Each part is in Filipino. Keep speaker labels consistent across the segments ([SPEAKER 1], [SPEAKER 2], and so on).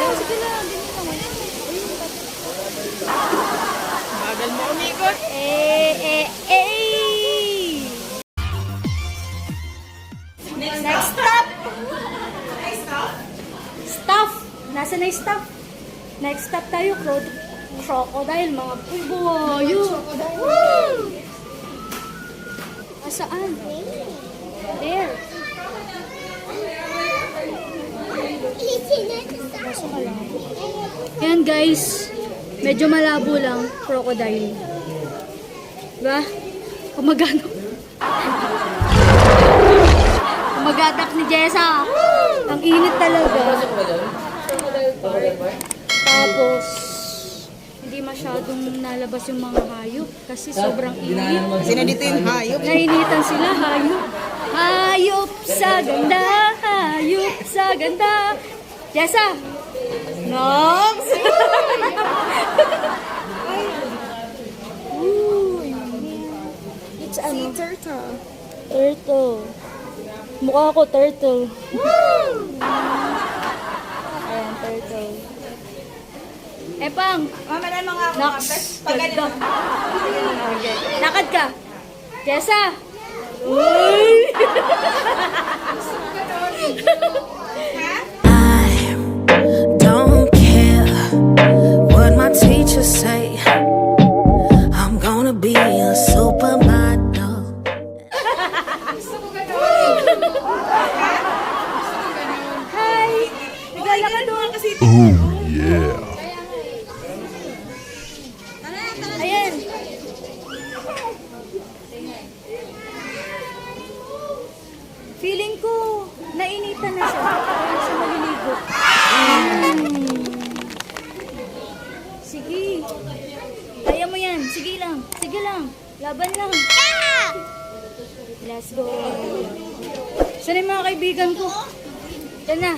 [SPEAKER 1] Sige lang, ganyan lang.
[SPEAKER 2] Bagal mo umikot.
[SPEAKER 1] Next stop! Staff! Nasaan na yung staff? Next stop tayo, crocodile, mga buwayo. Woo! Saan? There. Pasok ka lang. Ayan guys, medyo malabo lang, crocodile. Diba? Kumagano. Kumagatak ni Jessa. Ang init talaga. Tapos, hindi masyadong nalabas yung mga hayop kasi sobrang init.
[SPEAKER 2] Kasi nandito yung hayop.
[SPEAKER 1] Nainitan sila, hayop. Hayop sa ganda, hayop sa ganda. Jessa! Nox! It's ano? Turtle. Turtle. Mukha ko turtle. Ayan, turtle. Pang!
[SPEAKER 2] Mama na mga
[SPEAKER 1] Nox! Ganda. Okay. Lakad ka. Jessa! Uy!
[SPEAKER 3] Don't care what my teachers say. I'm gonna be a supermodel.
[SPEAKER 1] Hi! Nagala ka doon kasi. Ayan. Feeling ko, nainitan na siya. Kaya siya maliligo. Sige. Kaya mo yan. Sige lang. Sige lang. Laban lang. Let's go. Saan yung mga kaibigan ko? Yan na.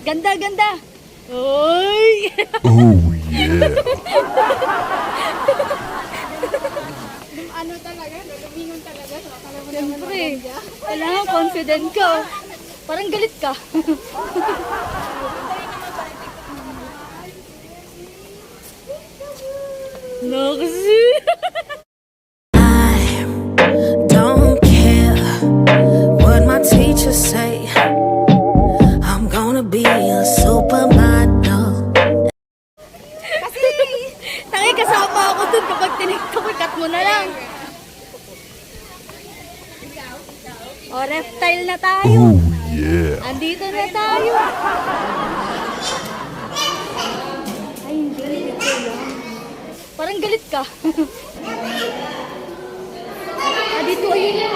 [SPEAKER 1] Ganda, ganda. Uy!
[SPEAKER 4] Ano talaga, lumingon talaga.
[SPEAKER 1] Siyempre, kailangan confident ka. Parang galit ka. Naksi!
[SPEAKER 3] Don't care what my teachers say. I'm gonna be a supermodel.
[SPEAKER 1] Tangi, kasama ako dun kapag tiniktok mo na lang. O, reptile na tayo. Andito na tayo. Ay, hindi. Ito lang. Parang galit ka. Dito, ayun.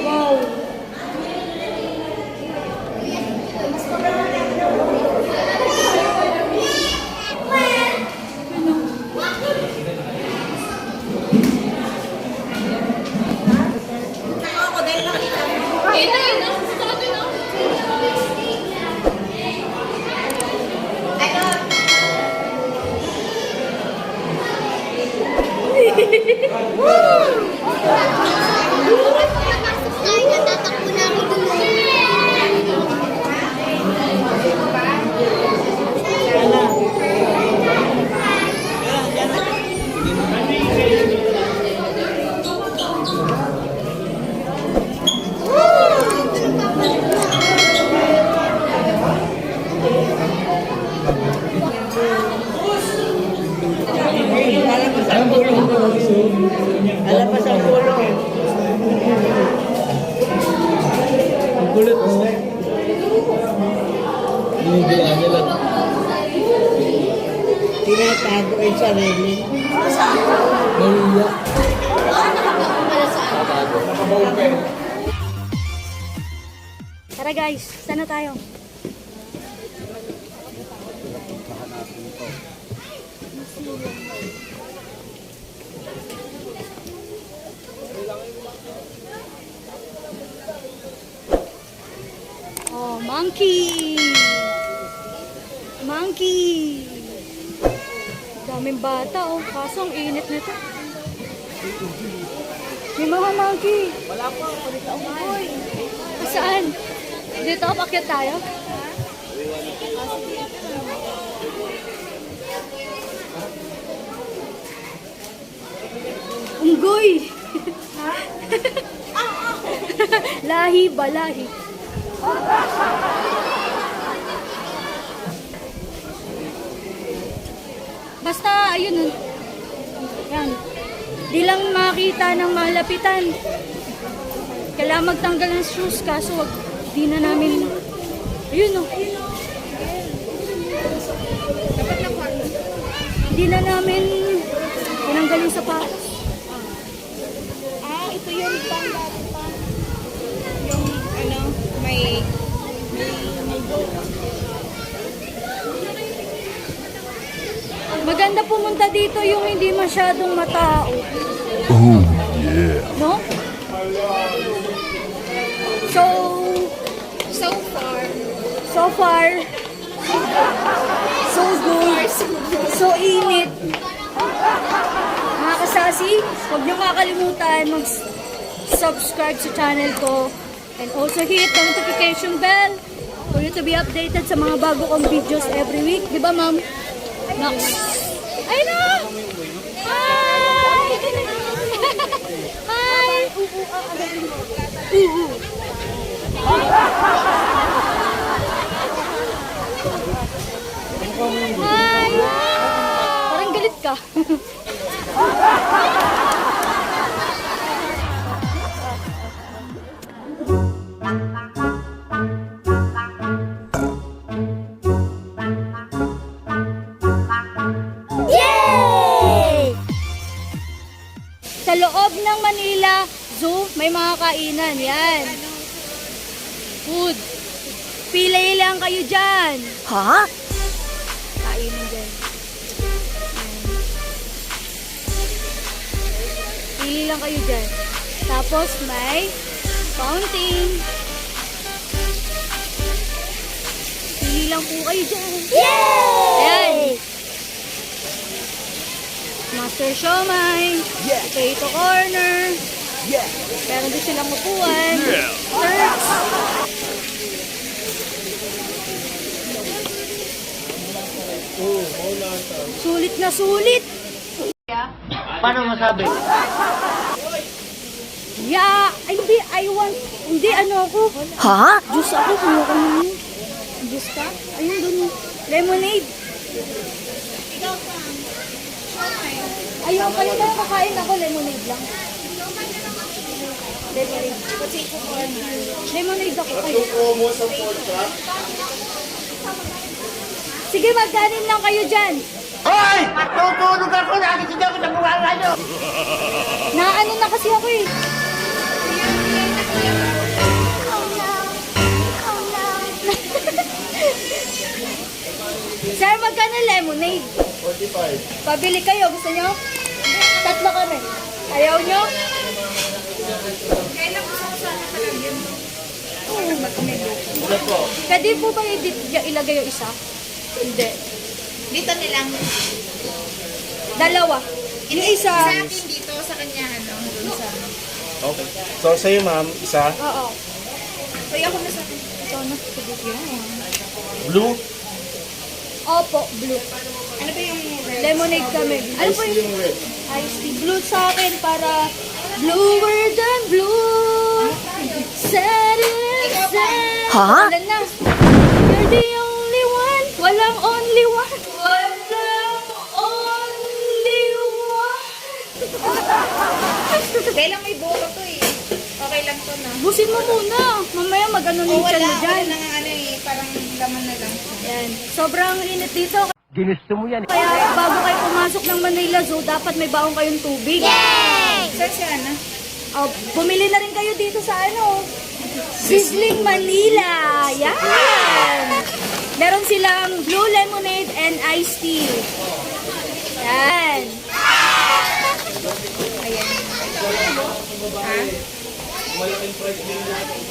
[SPEAKER 1] Wow.
[SPEAKER 4] Natatakbo na ako dun.
[SPEAKER 2] Alapas ang ulo. Ang kulit mo. Binibilaan nila. Tinatago ay sarili. Mahiya.
[SPEAKER 1] Tara guys, saan na tayo? Oh, monkey! Monkey! Daming bata oh, kaso ang init nito. May mga monkey. Wala pa. Uy. Saan? Dito, pakyat tayo? Unggoy! Lahi ba? Lahi. Basta, ayun. Yan. Di lang makita ng malapitan. Kailangan magtanggal ng shoes, kaso wag, di na namin, ayun o. Di na namin tinanggal yung sapatos.
[SPEAKER 4] Ito yung pang-dati pa. Yung, ano, may
[SPEAKER 1] Maganda pumunta dito yung hindi masyadong matao.
[SPEAKER 5] Oh, yeah.
[SPEAKER 1] No? So far, so good, so init. Mga kasasi, huwag niyo makakalimutan mag-subscribe sa channel ko and also hit the notification bell for you to be updated sa mga bago kong videos every week. Di ba, ma'am? Nox. Ay, no! Hi! Hi! Hi! Parang galit ka. Yay! Sa loob ng Manila Zoo, may mga kainan. Yan. Food. Pilay lang kayo dyan.
[SPEAKER 3] Huh?
[SPEAKER 1] Kainan dyan. Pili lang kayo dyan. Tapos may fountain. Pili lang po kayo dyan. Yay! Ayan. Master Siomai. Potato corner. Meron din silang upuan. Turks. Sulit na sulit.
[SPEAKER 2] Paano masabi?
[SPEAKER 1] Yeah, ay, hindi, ano ako.
[SPEAKER 3] Huh?
[SPEAKER 1] Juice ako, kumuha ko naman. Juice ka? Ayun, dun. Lemonade. Ayun, kayo na kakain ako, lemonade lang. Lemonade. Lemonade ako. Ay. Sige, magkanin lang kayo dyan.
[SPEAKER 2] Hoy! Tutulog ako! Nakikita ko sa mukha nyo!
[SPEAKER 1] Naano na kasi ako eh. Sir, magkano lemonade? 45. Pabili kayo. Gusto nyo? Tatlo kami. Ayaw nyo?
[SPEAKER 4] kailan gusto ko sana palagyan mo.
[SPEAKER 1] Pwede po ba ilagay yung isa? Hindi.
[SPEAKER 4] Dito nilang.
[SPEAKER 1] Dalawa. Yung isa.
[SPEAKER 4] Sa akin dito, sa kanya, ano, dun sa...
[SPEAKER 2] Okay. So, sa'yo ma'am, isa.
[SPEAKER 1] Oo.
[SPEAKER 4] Kaya ako na sa akin.
[SPEAKER 1] Ito na. Sagot yan.
[SPEAKER 2] Blue.
[SPEAKER 1] Opo, blue.
[SPEAKER 4] Ano ba yung red?
[SPEAKER 1] Lemonade kami. Ano po yung
[SPEAKER 2] red.
[SPEAKER 1] iced tea? Blue sa akin para bluer than blue. Set it set.
[SPEAKER 3] Huh?
[SPEAKER 1] Wala na. You're the only one. Walang only one. Walang only one.
[SPEAKER 4] Kailan may bolo to eh. Okay lang to na.
[SPEAKER 1] Busin mo muna. Mamaya mag-ano
[SPEAKER 4] Oh,
[SPEAKER 1] yung
[SPEAKER 4] wala.
[SPEAKER 1] tiyan mo
[SPEAKER 4] Wala
[SPEAKER 1] dyan.
[SPEAKER 4] na nga ano eh. Parang laman na lang.
[SPEAKER 1] Yan. Sobrang init dito.
[SPEAKER 2] Ginusto mo yan.
[SPEAKER 1] Kaya bago kayo pumasok ng Manila Zoo, dapat may baong kayong tubig.
[SPEAKER 4] Saan siya na?
[SPEAKER 1] Oh, bumili na rin kayo dito sa ano? Sizzling Manila. Yan! Meron silang blue lemonade and iced tea. Yan.
[SPEAKER 4] Ayan. Ha?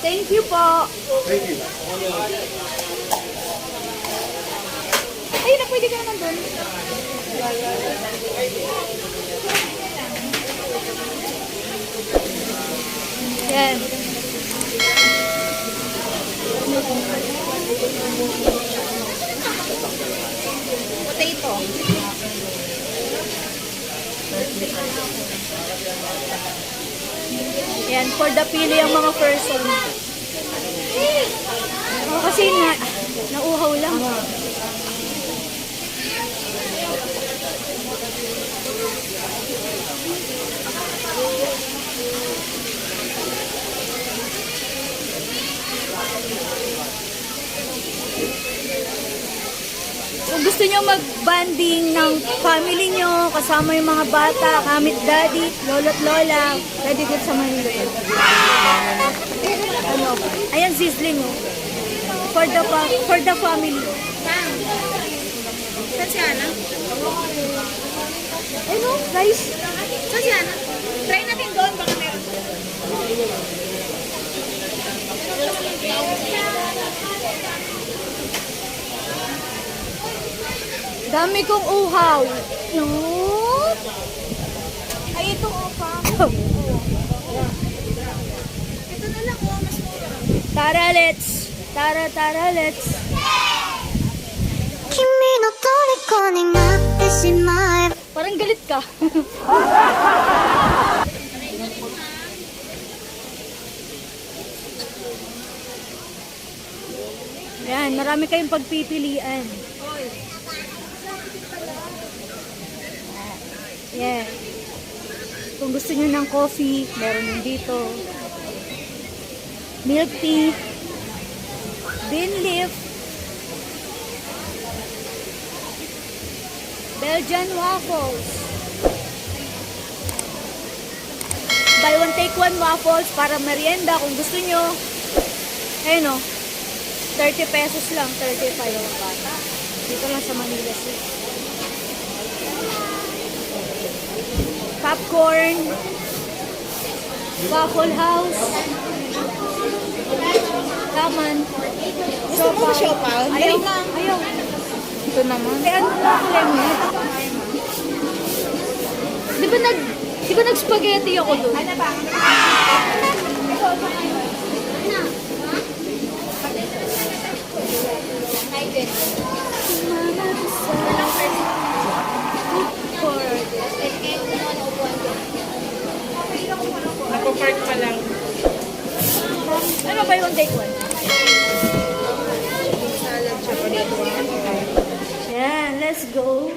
[SPEAKER 1] Thank you po. Ayun na, pwede ka naman doon. Yan.
[SPEAKER 4] Potato.
[SPEAKER 1] Yan, for the pili ang mga person. Kasi nauhaw lang. Kung gusto nyo mag-banding ng family nyo, kasama yung mga bata, kamit daddy, lolo't lola, pwede good sa Manila. Ano? Ayan, sizzling oh. For the family.
[SPEAKER 4] Saan si Ana?
[SPEAKER 1] Ano? Rice?
[SPEAKER 4] Saan si Ana? Try natin doon, baka meron.
[SPEAKER 1] Dami kong uhaw. No?
[SPEAKER 4] Ay, ito opa. Ito na lang, oh, mas mura.
[SPEAKER 1] Tara, let's. Tara, let's.
[SPEAKER 3] 君の虜になってしまえば
[SPEAKER 1] Parang galit ka. Yan, marami kayong pagpipilian. Yan. Kung gusto nyo ng coffee, meron din dito. Milk tea. Bean leaf. Belgian waffles. Buy one take one waffles para merienda kung gusto nyo. Ayun o. 30 pesos lang. 35 ang bata. Dito lang sa Manila City. Popcorn. Waffle House. Laman.
[SPEAKER 4] Gusto mo ba siopaw?
[SPEAKER 1] Ayaw.
[SPEAKER 4] Dali lang.
[SPEAKER 1] Ayaw.
[SPEAKER 4] Ito naman.
[SPEAKER 1] Eh, ano na ako lang eh? Di ba nag-spaghetti ako doon?
[SPEAKER 4] Ano ba? Nako-park pa lang.
[SPEAKER 1] Ano ba yung take one?
[SPEAKER 4] Salad, chocolate.
[SPEAKER 1] Yan, let's go.